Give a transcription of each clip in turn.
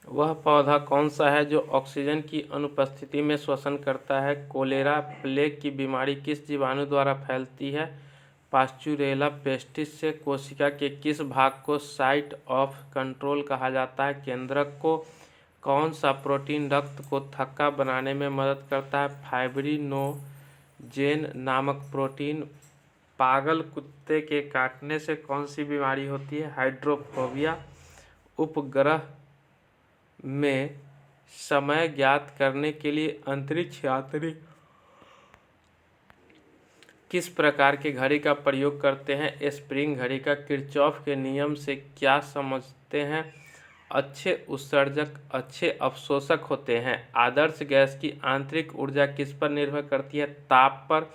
वह पौधा कौन सा है जो ऑक्सीजन की अनुपस्थिति में श्वसन करता है? कोलेरा प्लेग की बीमारी किस जीवाणु द्वारा फैलती है? पास्चुरेला पेस्टिस से कोशिका के किस भाग को साइट ऑफ कंट्रोल कहा जाता है? केंद्रक को कौन सा प्रोटीन रक्त को थक्का बनाने में मदद करता है? फाइब्रिनोजेन नामक प्रोटीन। पागल कुत्ते के काटने से कौन सी बीमारी होती है? हाइड्रोफोबिया। उपग्रह में समय ज्ञात करने के लिए अंतरिक्ष यात्री किस प्रकार के घड़ी का प्रयोग करते हैं? स्प्रिंग घड़ी का। किरचॉफ के नियम से क्या समझते हैं? अच्छे उत्सर्जक अच्छे अवशोषक होते हैं। आदर्श गैस की आंतरिक ऊर्जा किस पर निर्भर करती है? ताप पर।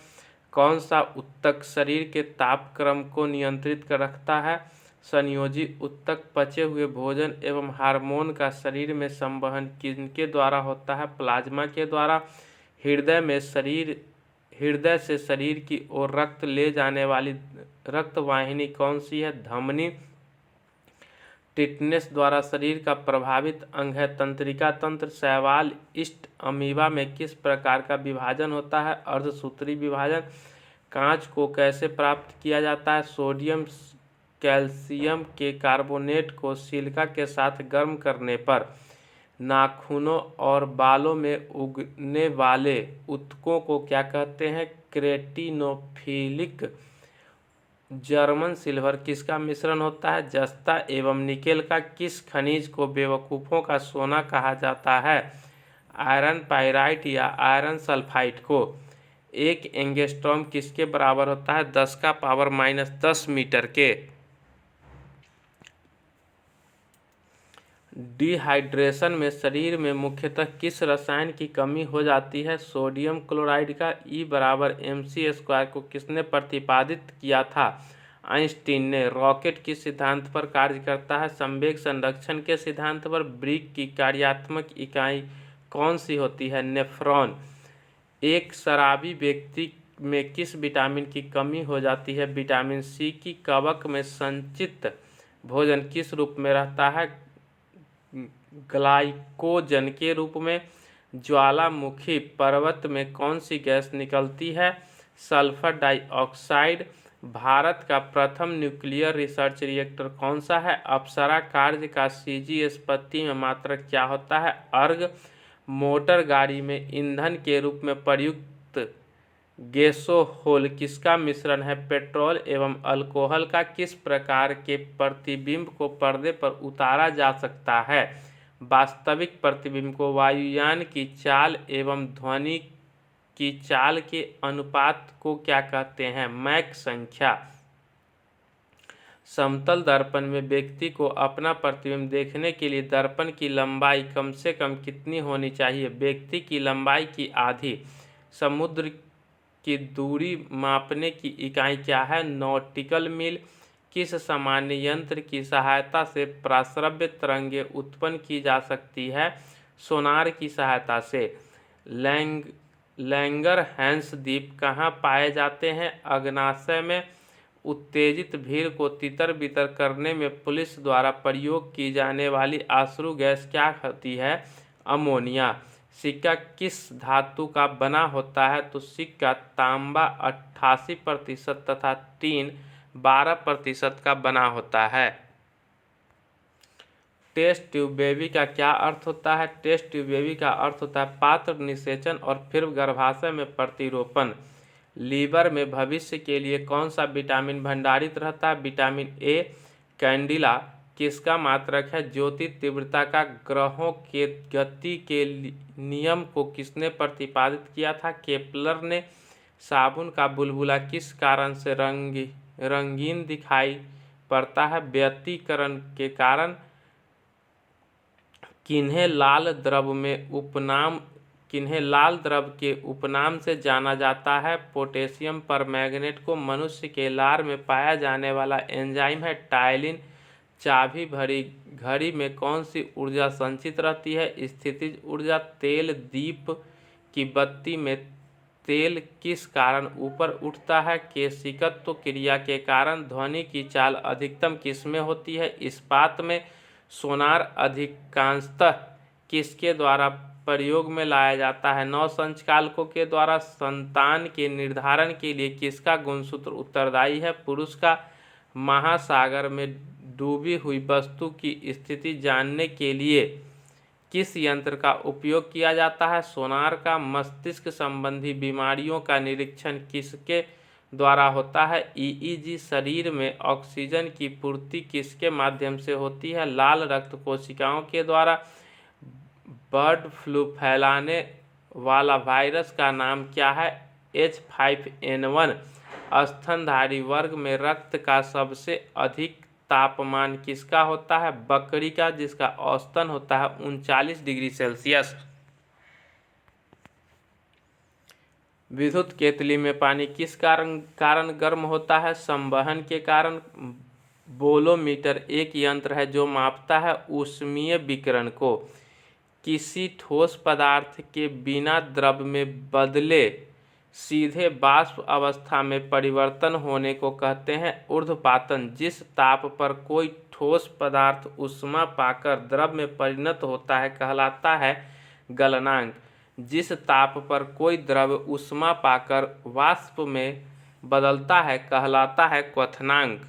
कौन सा ऊतक शरीर के तापक्रम को नियंत्रित कर रखता है? संयोजी ऊतक। पचे हुए भोजन एवं हार्मोन का शरीर में संवहन किनके द्वारा होता है? प्लाज्मा के द्वारा। हृदय से शरीर की ओर रक्त ले जाने वाली रक्त वाहिनी कौन सी है? धमनी। टिटनेस द्वारा शरीर का प्रभावित अंग है तंत्रिका तंत्र। शैवाल ईस्ट अमीबा में किस प्रकार का विभाजन होता है? अर्धसूत्री विभाजन। कांच को कैसे प्राप्त किया जाता है? सोडियम कैल्शियम के कार्बोनेट को सिलिका के साथ गर्म करने पर। नाखूनों और बालों में उगने वाले ऊतकों को क्या कहते हैं? क्रेटिनोफिलिक। जर्मन सिल्वर किसका मिश्रण होता है? जस्ता एवं निकेल का। किस खनिज को बेवकूफ़ों का सोना कहा जाता है? आयरन पाइराइट या आयरन सल्फाइड को। एक एंगस्ट्रॉम किसके बराबर होता है? 10⁻⁻10 मीटर के। डिहाइड्रेशन में शरीर में मुख्यतः किस रसायन की कमी हो जाती है? सोडियम क्लोराइड का। E = mc² को किसने प्रतिपादित किया था? आइंस्टीन ने। रॉकेट किस सिद्धांत पर कार्य करता है? संवेग संरक्षण के सिद्धांत पर। ब्रिक की कार्यात्मक इकाई कौन सी होती है? नेफ्रॉन। एक शराबी व्यक्ति में किस विटामिन की कमी हो जाती है? विटामिन सी की। कवक में संचित भोजन किस रूप में रहता है? ग्लाइकोजन के रूप में। ज्वालामुखी पर्वत में कौन सी गैस निकलती है? Sulphur dioxide. भारत का प्रथम न्यूक्लियर रिसर्च रिएक्टर कौन सा है? अप्सरा। कार्य का CGS पत्ती में मात्रक क्या होता है? अर्ग। मोटर गाड़ी में ईंधन के रूप में प्रयुक्त गैसोहोल किसका मिश्रण है? पेट्रोल एवं अल्कोहल का। किस प्रकार के प्रतिबिंब को पर्दे पर उतारा जा सकता है? वास्तविक प्रतिबिंब को। वायुयान की चाल एवं ध्वनि की चाल के अनुपात को क्या कहते हैं? मैक संख्या। समतल दर्पण में व्यक्ति को अपना प्रतिबिंब देखने के लिए दर्पण की लंबाई कम से कम कितनी होनी चाहिए? व्यक्ति की लंबाई की आधी। समुद्र की दूरी मापने की इकाई क्या है? नॉटिकल मील। किस सामान्य यंत्र की सहायता से प्राश्रव्य तरंगें उत्पन्न की जा सकती है? सोनार की सहायता से। लैंगरहैंस द्वीप कहाँ पाए जाते हैं? अग्न्याशय में। उत्तेजित भीड़ को तितर बितर करने में पुलिस द्वारा प्रयोग की जाने वाली अश्रु गैस क्या होती है? अमोनिया। सिक्का किस धातु का बना होता है? तो सिक्का तांबा 88% तथा टीन 12% का बना होता है। टेस्ट ट्यूब बेबी का क्या अर्थ होता है? टेस्ट ट्यूब बेबी का अर्थ होता है पात्र निषेचन और फिर गर्भाशय में प्रतिरोपण। लीवर में भविष्य के लिए कौन सा विटामिन भंडारित रहता है? Vitamin A. कैंडिला किसका मात्रक है? ज्योति तीव्रता का। ग्रहों के गति के नियम को किसने प्रतिपादित किया था? केपलर ने। साबुन का बुलबुला किस कारण से रंगीन दिखाई पड़ता है? व्यतिकरण के कारण। किन्हें लाल द्रव के उपनाम से जाना जाता है? पोटेशियम परमैंगनेट को। मनुष्य के लार में पाया जाने वाला एंजाइम है टायलिन। चाबी भरी घड़ी में कौन सी ऊर्जा संचित रहती है? स्थितिज ऊर्जा। तेल दीप की बत्ती में तेल किस कारण ऊपर उठता है? केशिकत्व क्रिया के कारण। ध्वनि की चाल अधिकतम किस में होती है? इस्पात में। सोनार अधिकांशतः किसके द्वारा प्रयोग में लाया जाता है? नौसंचालकों के द्वारा। संतान के निर्धारण के लिए किसका गुणसूत्र उत्तरदायी है? पुरुष का। महासागर में डूबी हुई वस्तु की स्थिति जानने के लिए किस यंत्र का उपयोग किया जाता है? सोनार का। मस्तिष्क संबंधी बीमारियों का निरीक्षण किसके द्वारा होता है? ईईजी। शरीर में ऑक्सीजन की पूर्ति किसके माध्यम से होती है? लाल रक्त कोशिकाओं के द्वारा। बर्ड फ्लू फैलाने वाला वायरस का नाम क्या है? H5N1। स्तनधारी वर्ग में रक्त का सबसे अधिक तापमान किसका होता है? बकरी का, जिसका औसतन होता है 39 डिग्री सेल्सियस। विद्युत केतली में पानी किस कारण गर्म होता है? संवहन के कारण। बोलोमीटर एक यंत्र है जो मापता है ऊष्मीय विकिरण को। किसी ठोस पदार्थ के बिना द्रव में बदले सीधे वाष्प अवस्था में परिवर्तन होने को कहते हैं ऊर्ध्वपातन। जिस ताप पर कोई ठोस पदार्थ ऊष्मा पाकर द्रव में परिणत होता है कहलाता है गलनांक। जिस ताप पर कोई द्रव ऊष्मा पाकर वाष्प में बदलता है कहलाता है क्वथनांक।